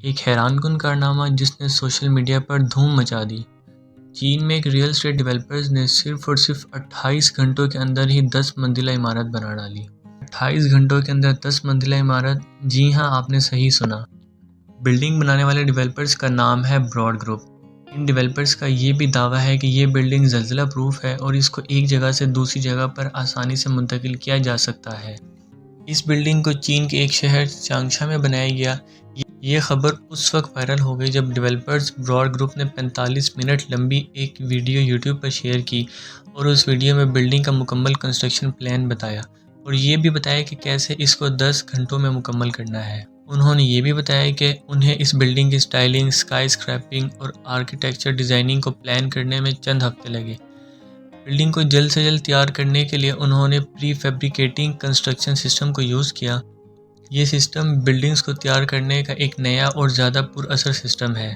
ایک حیران کن کارنامہ جس نے سوشل میڈیا پر دھوم مچا دی۔ چین میں ایک ریئل اسٹیٹ ڈیولپرز نے صرف 28 گھنٹوں کے اندر ہی 10 منزلہ عمارت بنا ڈالی۔ 28 گھنٹوں کے اندر 10 منزلہ عمارت؟ جی ہاں، آپ نے صحیح سنا۔ بلڈنگ بنانے والے ڈیولپرز کا نام ہے براڈ گروپ۔ ان ڈیولپرز کا یہ بھی دعویٰ ہے کہ یہ بلڈنگ زلزلہ پروف ہے اور اس کو ایک جگہ سے دوسری جگہ پر آسانی سے منتقل کیا جا سکتا ہے۔ اس بلڈنگ کو چین کے ایک شہر چانگشا میں بنایا گیا۔ یہ خبر اس وقت وائرل ہو گئی جب ڈیولپرز براڈ گروپ نے 45 منٹ لمبی ایک ویڈیو یوٹیوب پر شیئر کی اور اس ویڈیو میں بلڈنگ کا مکمل کنسٹرکشن پلان بتایا اور یہ بھی بتایا کہ کیسے اس کو 10 گھنٹوں میں مکمل کرنا ہے۔ انہوں نے یہ بھی بتایا کہ انہیں اس بلڈنگ کی سٹائلنگ، اسکائی اسکریپنگ اور آرکیٹیکچر ڈیزائننگ کو پلان کرنے میں چند ہفتے لگے۔ بلڈنگ کو جلد سے جلد تیار کرنے کے لیے انہوں نے پری فیبریکیٹنگ کنسٹرکشن سسٹم کو یوز کیا۔ یہ سسٹم بلڈنگز کو تیار کرنے کا ایک نیا اور زیادہ پر اثر سسٹم ہے۔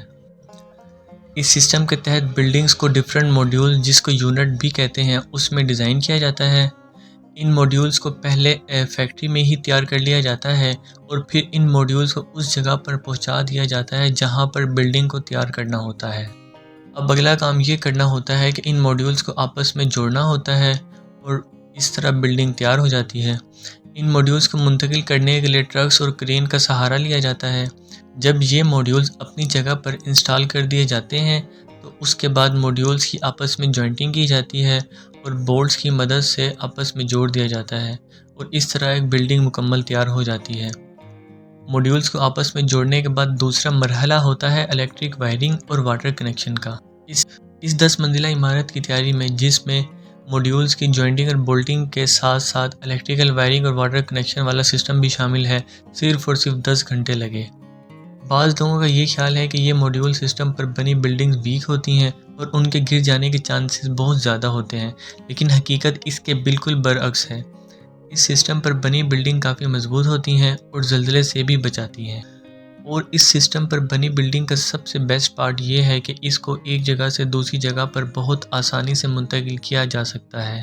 اس سسٹم کے تحت بلڈنگز کو ڈیفرنٹ موڈیول، جس کو یونٹ بھی کہتے ہیں، اس میں ڈیزائن کیا جاتا ہے۔ ان موڈیولز کو پہلے فیکٹری میں ہی تیار کر لیا جاتا ہے اور پھر ان موڈیولز کو اس جگہ پر پہنچا دیا جاتا ہے جہاں پر بلڈنگ کو تیار کرنا ہوتا ہے۔ اب اگلا کام یہ کرنا ہوتا ہے کہ ان موڈیولز کو آپس میں جوڑنا ہوتا ہے اور اس طرح بلڈنگ تیار ہو جاتی ہے۔ ان موڈیولز کو منتقل کرنے کے لیے ٹرکس اور کرین کا سہارا لیا جاتا ہے۔ جب یہ موڈیولز اپنی جگہ پر انسٹال کر دیے جاتے ہیں تو اس کے بعد موڈیولز کی آپس میں جوائنٹنگ کی جاتی ہے اور بولٹس کی مدد سے آپس میں جوڑ دیا جاتا ہے اور اس طرح ایک بلڈنگ مکمل تیار ہو جاتی ہے۔ موڈیولز کو آپس میں جوڑنے کے بعد دوسرا مرحلہ ہوتا ہے الیکٹرک وائرنگ اور واٹر کنیکشن کا۔ اس 10 منزلہ عمارت کی تیاری میں، جس میں موڈیولز کی جوائنٹنگ اور بولٹنگ کے ساتھ ساتھ الیکٹریکل وائرنگ اور واٹر کنیکشن والا سسٹم بھی شامل ہے، صرف 10 گھنٹے لگے۔ بعض لوگوں کا یہ خیال ہے کہ یہ موڈیول سسٹم پر بنی بلڈنگز ویک ہوتی ہیں اور ان کے گر جانے کے چانسز بہت زیادہ ہوتے ہیں، لیکن حقیقت اس کے بالکل برعکس ہے۔ اس سسٹم پر بنی بلڈنگ کافی مضبوط ہوتی ہیں اور زلزلے سے بھی بچاتی ہیں۔ اور اس سسٹم پر بنی بلڈنگ کا سب سے بیسٹ پارٹ یہ ہے کہ اس کو ایک جگہ سے دوسری جگہ پر بہت آسانی سے منتقل کیا جا سکتا ہے۔